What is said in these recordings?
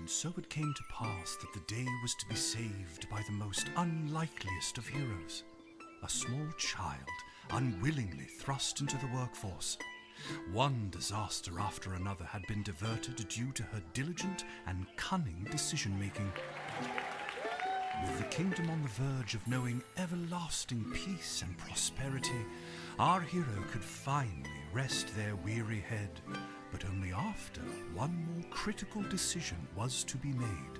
And so it came to pass that the day was to be saved by the most unlikeliest of heroes, a small child unwillingly thrust into the workforce. One disaster after another had been diverted due to her diligent and cunning decision-making. With the kingdom on the verge of knowing everlasting peace and prosperity, our hero could finally rest their weary head, but only after one more critical decision was to be made.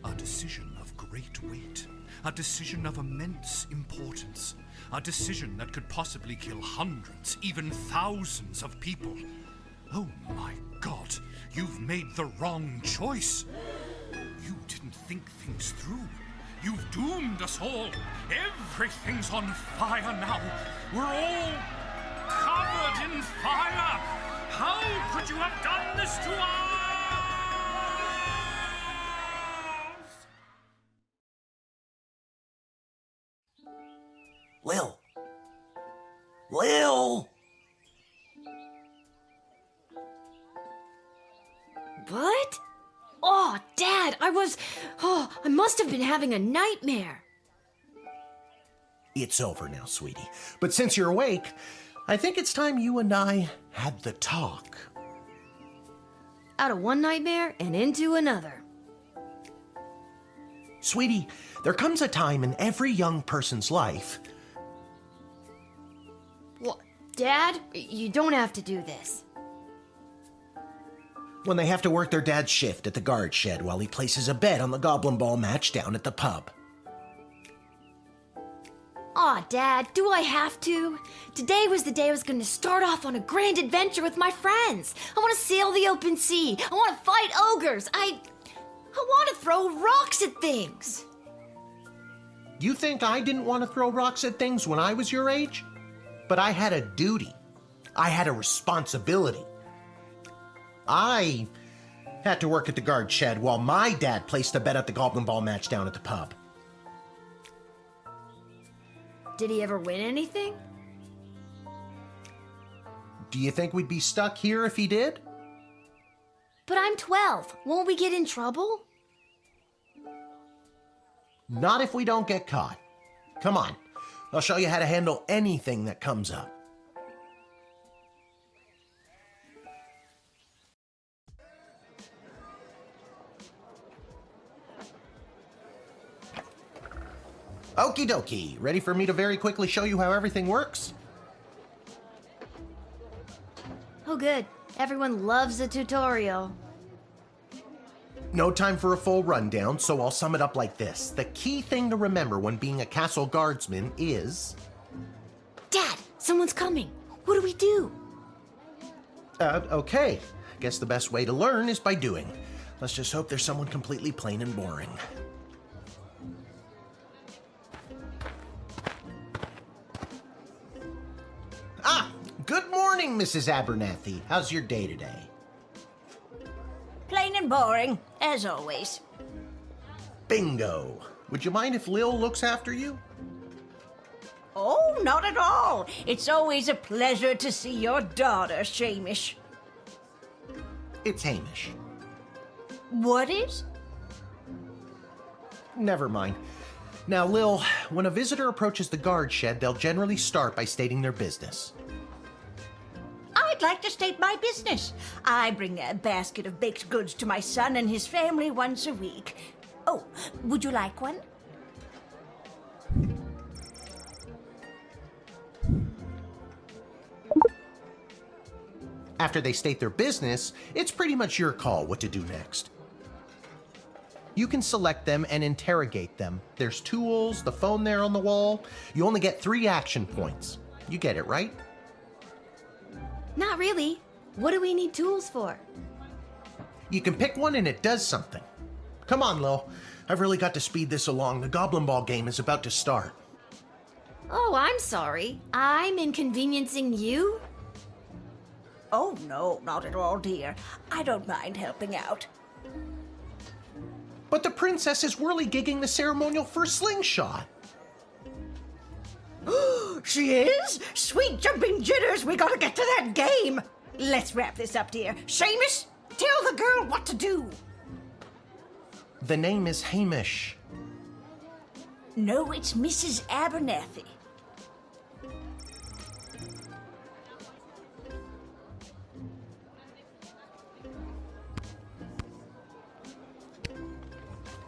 A decision of great weight, a decision of immense importance, a decision that could possibly kill hundreds, even thousands of people. Oh my God, you've made the wrong choice. You didn't think things through. You've doomed us all. Everything's on fire now. We're all covered in fire. How could you have done this to us? Lil! What? Oh, Dad, I must have been having a nightmare. It's over now, sweetie. But since you're awake, I think it's time you and I had the talk. Out of one nightmare and into another. Sweetie, there comes a time in every young person's life. What? Dad, you don't have to do this. When they have to work their dad's shift at the guard shed while he places a bet on the goblin ball match down at the pub. Aw, Dad, do I have to? Today was the day I was going to start off on a grand adventure with my friends. I want to sail the open sea. I want to fight ogres. I want to throw rocks at things. You think I didn't want to throw rocks at things when I was your age? But I had a duty. I had a responsibility. I had to work at the guard shed while my dad placed a bet at the goblin ball match down at the pub. Did he ever win anything? Do you think we'd be stuck here if he did? But I'm 12. Won't we get in trouble? Not if we don't get caught. Come on, I'll show you how to handle anything that comes up. Okie dokie, ready for me to very quickly show you how everything works? Oh good, everyone loves a tutorial. No time for a full rundown, so I'll sum it up like this. The key thing to remember when being a castle guardsman is... Dad, someone's coming. What do we do? Okay. Guess the best way to learn is by doing. Let's just hope there's someone completely plain and boring. Good morning, Mrs. Abernathy. How's your day today? Plain and boring, as always. Bingo. Would you mind if Lil looks after you? Oh, not at all. It's always a pleasure to see your daughter, Shamish. It's Hamish. What is? Never mind. Now, Lil, when a visitor approaches the guard shed, they'll generally start by stating their business. I'd like to state my business. I bring a basket of baked goods to my son and his family once a week. Oh, would you like one? After they state their business, it's pretty much your call what to do next. You can select them and interrogate them. There's tools, the phone there on the wall. You only get 3 action points. You get it, right? Not really. What do we need tools for? You can pick one and it does something. Come on, Lil. I've really got to speed this along. The Goblin Ball game is about to start. Oh, I'm sorry. I'm inconveniencing you? Oh, no, not at all, dear. I don't mind helping out. But the princess is whirly-gigging the ceremonial for slingshot. She is? Sweet jumping jitters, we gotta get to that game. Let's wrap this up, dear. Seamus, tell the girl what to do. The name is Hamish. No, it's Mrs. Abernathy.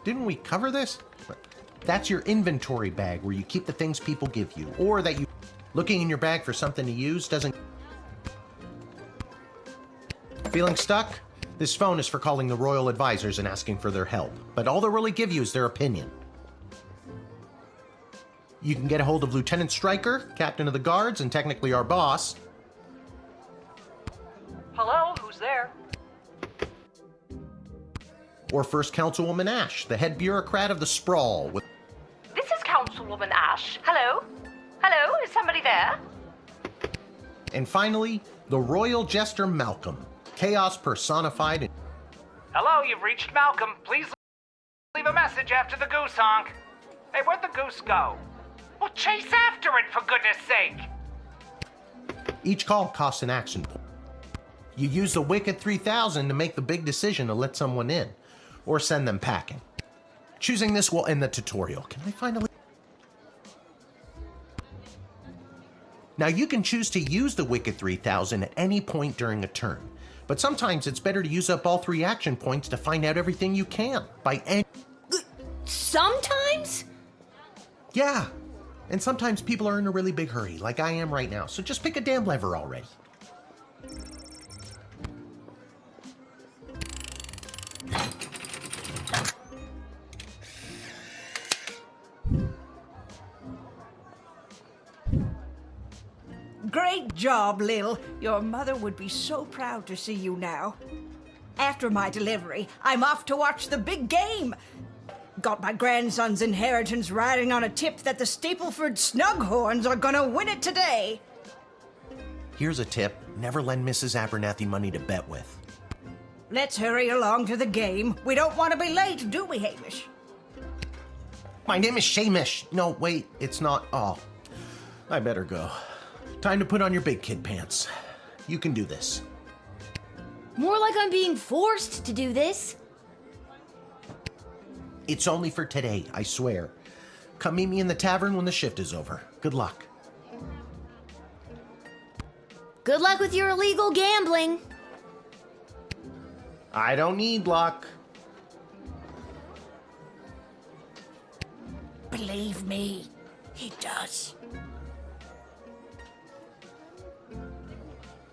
Didn't we cover this? That's your inventory bag where you keep the things people give you, or that you... Looking in your bag for something to use doesn't... Feeling stuck? This phone is for calling the royal advisors and asking for their help, but all they'll really give you is their opinion. You can get a hold of Lieutenant Stryker, captain of the guards, and technically our boss. Hello, who's there? Or First Councilwoman Ash, the head bureaucrat of the Sprawl. This is Councilwoman Ash. Hello? Hello, is somebody there? And finally, the royal jester Malcolm, chaos personified. Hello, you've reached Malcolm. Please leave a message after the goose honk. Hey, where'd the goose go? Well, chase after it, for goodness sake! Each call costs an action point. You use the Wicked 3000 to make the big decision to let someone in, or send them packing. Choosing this will end the tutorial. Can I finally... Now you can choose to use the Wicked 3000 at any point during a turn, but sometimes it's better to use up all 3 action points to find out everything you can, by any... Sometimes? Yeah, and sometimes people are in a really big hurry, like I am right now, so just pick a damn lever already. Great job, Lil. Your mother would be so proud to see you now. After my delivery, I'm off to watch the big game. Got my grandson's inheritance riding on a tip that the Stapleford Snughorns are gonna win it today. Here's a tip: never lend Mrs. Abernathy money to bet with. Let's hurry along to the game. We don't want to be late, do we, Hamish? My name is Shamish. No, wait, it's not. Oh, I better go. Time to put on your big kid pants. You can do this. More like I'm being forced to do this. It's only for today, I swear. Come meet me in the tavern when the shift is over. Good luck. Good luck with your illegal gambling. I don't need luck. Believe me, he does.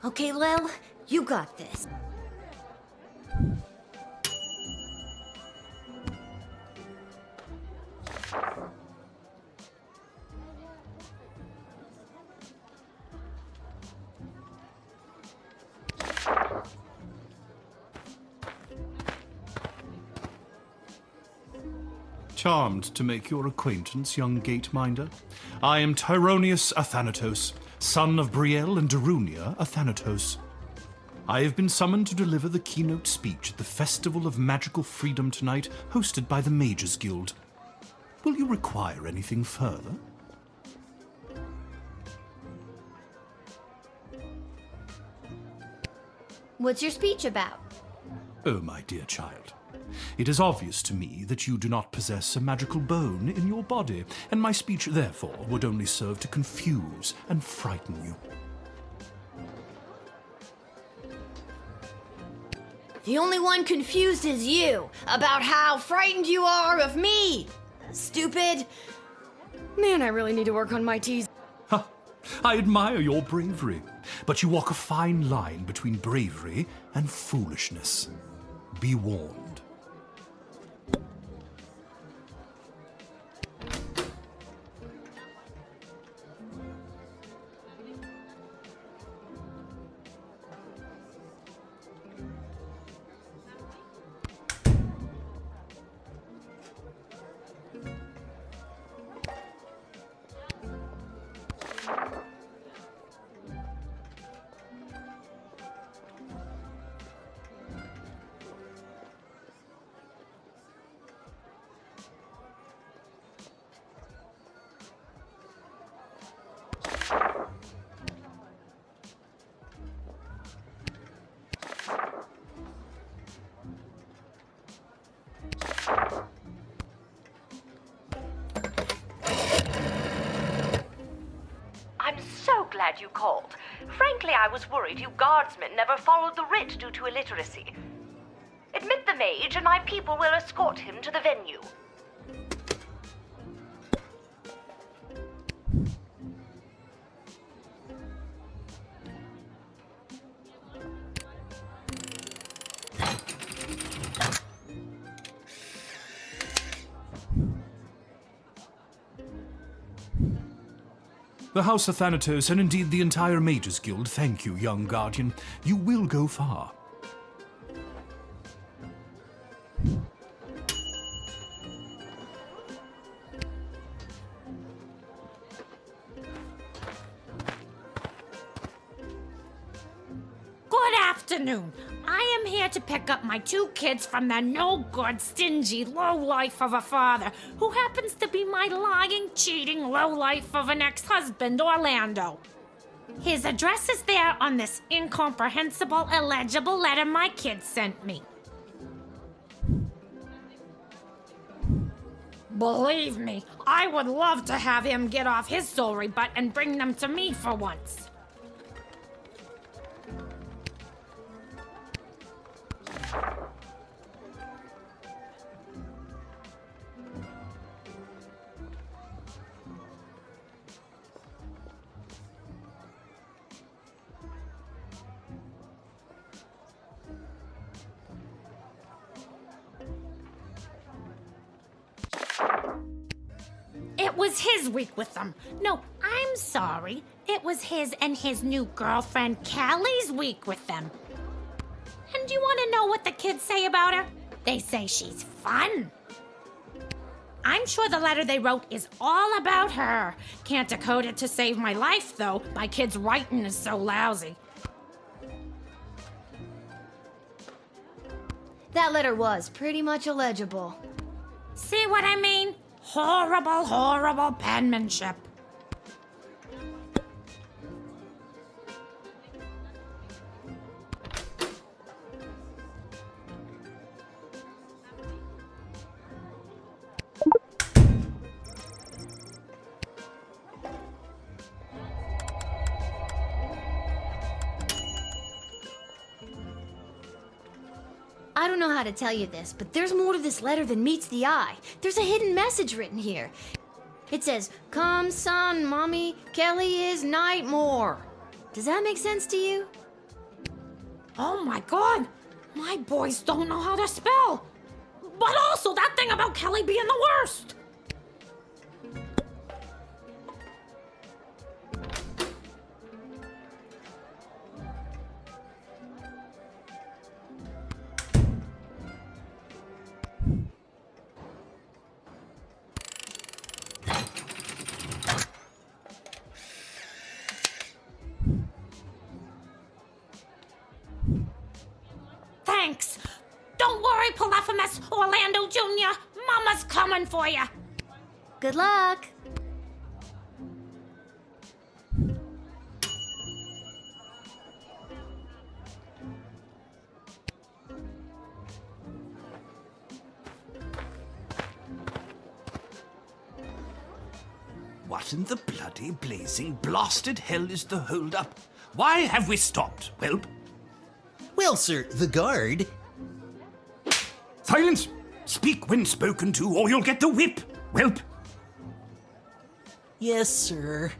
Okay, Lil, you got this. Charmed to make your acquaintance, young gate-minder. I am Tyronius Athanatos, son of Brielle and Darunia Athanatos. I have been summoned to deliver the keynote speech at the Festival of Magical Freedom tonight, hosted by the Mages Guild. Will you require anything further? What's your speech about? Oh, my dear child. It is obvious to me that you do not possess a magical bone in your body, and my speech, therefore, would only serve to confuse and frighten you. The only one confused is you about how frightened you are of me. Stupid. Man, I really need to work on my T's. Ha! I admire your bravery, but you walk a fine line between bravery and foolishness. Be warned. I'm so glad you called. Frankly, I was worried you guardsmen never followed the writ due to illiteracy. Admit the mage, and my people will escort him to the venue. The House of Thanatos, and indeed the entire Mages Guild, thank you, young guardian. You will go far. Good afternoon. I am here to pick up my 2 kids from the no-good, stingy lowlife of a father who happens to be my lying, cheating lowlife of an ex-husband, Orlando. His address is there on this incomprehensible, illegible letter my kids sent me. Believe me, I would love to have him get off his sorry butt and bring them to me for once. It was his week with them. No, I'm sorry. It was his and his new girlfriend Callie's week with them. And you want to know what the kids say about her? They say she's fun. I'm sure the letter they wrote is all about her. Can't decode it to save my life, though. My kid's writing is so lousy. That letter was pretty much illegible. See what I mean? Horrible, horrible penmanship. I don't know how to tell you this, but there's more to this letter than meets the eye. There's a hidden message written here. It says, "Come, son, mommy, Kelly is Nightmare." Does that make sense to you? Oh my god! My boys don't know how to spell! But also that thing about Kelly being the worst! Thanks. Don't worry, Polyphemus, Orlando Jr. Mama's coming for you. Good luck. What in the bloody, blazing, blasted hell is the hold-up? Why have we stopped, Whelp? Well, sir, the guard. Silence! Speak when spoken to, or you'll get the whip, Whelp! Yes, sir.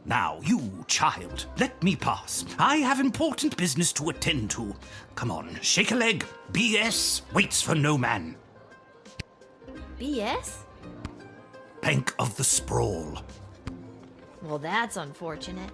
Now, you, child, let me pass. I have important business to attend to. Come on, shake a leg. BS waits for no man. BS? Bank of the Sprawl. Well, that's unfortunate.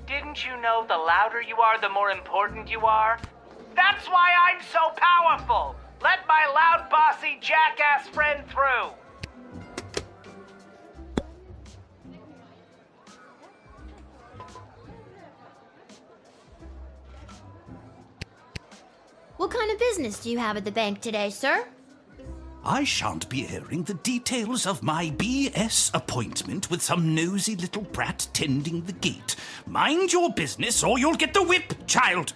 Didn't you know the louder you are, the more important you are? That's why I'm so powerful! Let my loud, bossy, jackass friend through! What kind of business do you have at the bank today, sir? I shan't be airing the details of my BS appointment with some nosy little brat tending the gate. Mind your business or you'll get the whip, child!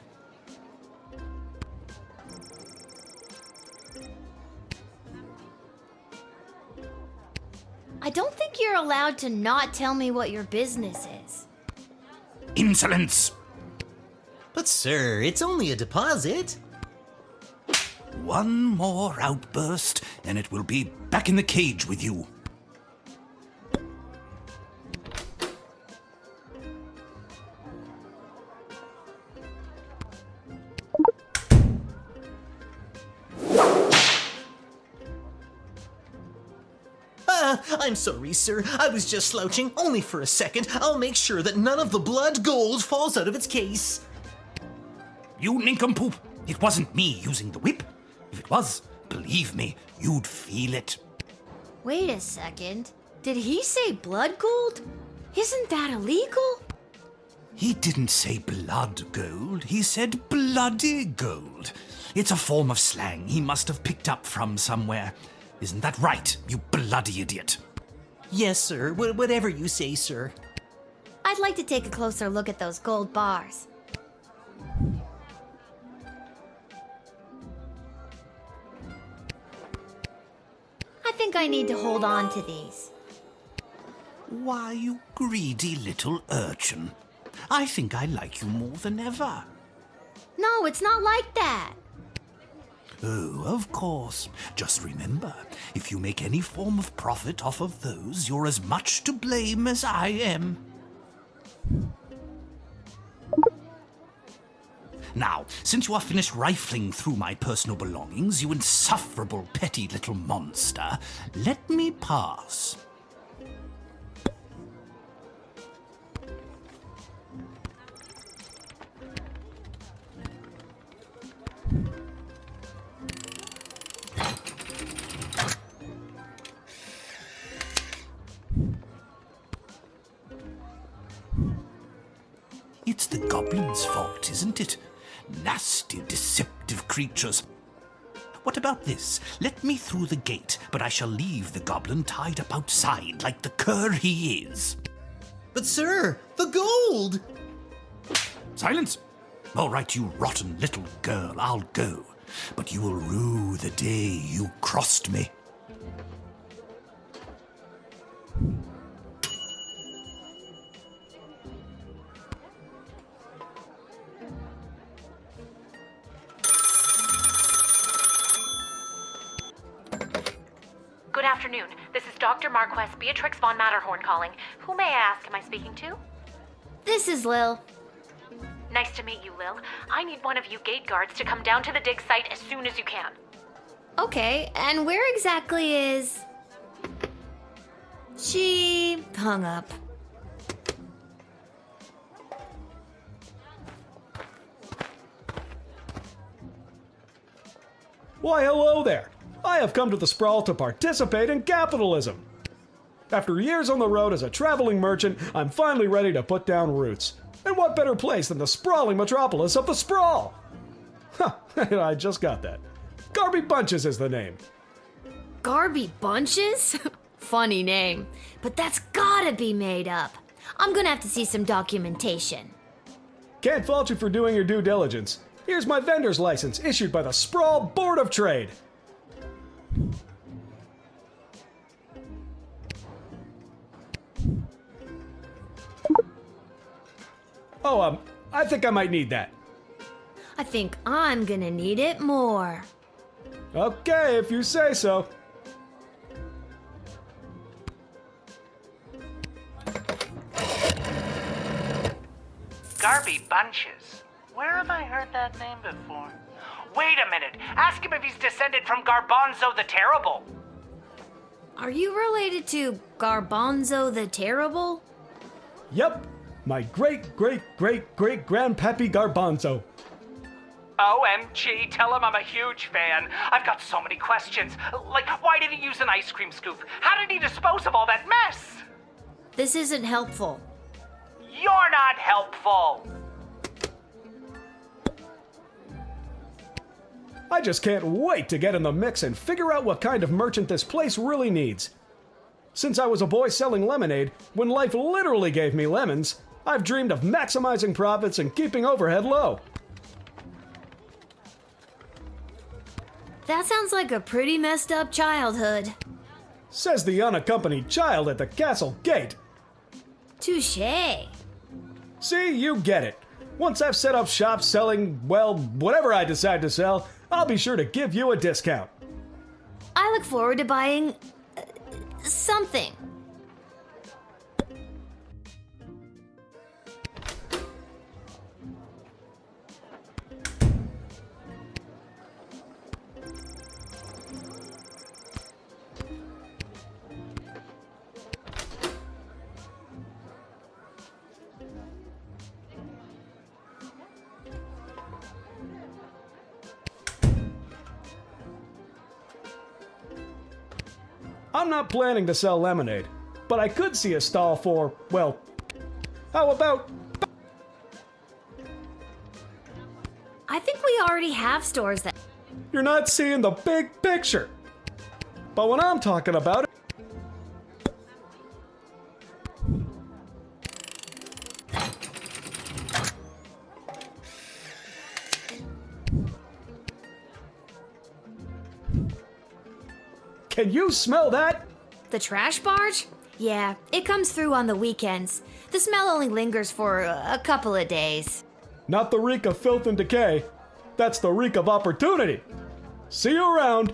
I don't think you're allowed to not tell me what your business is. Insolence! But, sir, it's only a deposit. One more outburst, and it will be back in the cage with you. I'm sorry, sir. I was just slouching, only for a second. I'll make sure that none of the blood gold falls out of its case. You nincompoop! It wasn't me using the whip. If it was, believe me, you'd feel it. Wait a second. Did he say blood gold? Isn't that illegal? He didn't say blood gold, he said bloody gold. It's a form of slang he must have picked up from somewhere. Isn't that right, you bloody idiot? Yes, sir. Whatever you say, sir. I'd like to take a closer look at those gold bars. I think I need to hold on to these. Why, you greedy little urchin. I think I like you more than ever. No, it's not like that. Oh, of course. Just remember, if you make any form of profit off of those, you're as much to blame as I am. Now, since you are finished rifling through my personal belongings, you insufferable petty little monster, let me pass. It's the goblins' fault, isn't it? Nasty, deceptive creatures. What about this? Let me through the gate, but I shall leave the goblin tied up outside like the cur he is. But, sir, the gold! Silence! All right, you rotten little girl, I'll go. But you will rue the day you crossed me. Good afternoon. This is Dr. Marquess Beatrix von Matterhorn calling. Who may I ask am I speaking to? This is Lil. Nice to meet you, Lil. I need one of you gate guards to come down to the dig site as soon as you can. Okay, and where exactly is... She hung up. Why, hello there. I have come to the Sprawl to participate in capitalism. After years on the road as a traveling merchant, I'm finally ready to put down roots. And what better place than the sprawling metropolis of the Sprawl? Huh, I just got that. Garby Bunches is the name. Garby Bunches? Funny name. But that's gotta be made up. I'm gonna have to see some documentation. Can't fault you for doing your due diligence. Here's my vendor's license issued by the Sprawl Board of Trade. Oh, I think I might need that. I think I'm gonna need it more. Okay, if you say so. Garby Bunches. Where have I heard that name before? Wait a minute. Ask him if he's descended from Garbanzo the Terrible. Are you related to Garbanzo the Terrible? Yep, my great-great-great-great-grandpappy Garbanzo. OMG, tell him I'm a huge fan. I've got so many questions. Like, why did he use an ice cream scoop? How did he dispose of all that mess? This isn't helpful. You're not helpful. I just can't wait to get in the mix and figure out what kind of merchant this place really needs. Since I was a boy selling lemonade, when life literally gave me lemons, I've dreamed of maximizing profits and keeping overhead low. That sounds like a pretty messed up childhood. Says the unaccompanied child at the castle gate. Touché. See, you get it. Once I've set up shop selling, well, whatever I decide to sell, I'll be sure to give you a discount. I look forward to buying something. I'm not planning to sell lemonade, but I could see a stall for, well, how about... I think we already have stores that... You're not seeing the big picture. But when I'm talking about it... Can you smell that? The trash barge? Yeah, it comes through on the weekends. The smell only lingers for a couple of days. Not the reek of filth and decay. That's the reek of opportunity. See you around.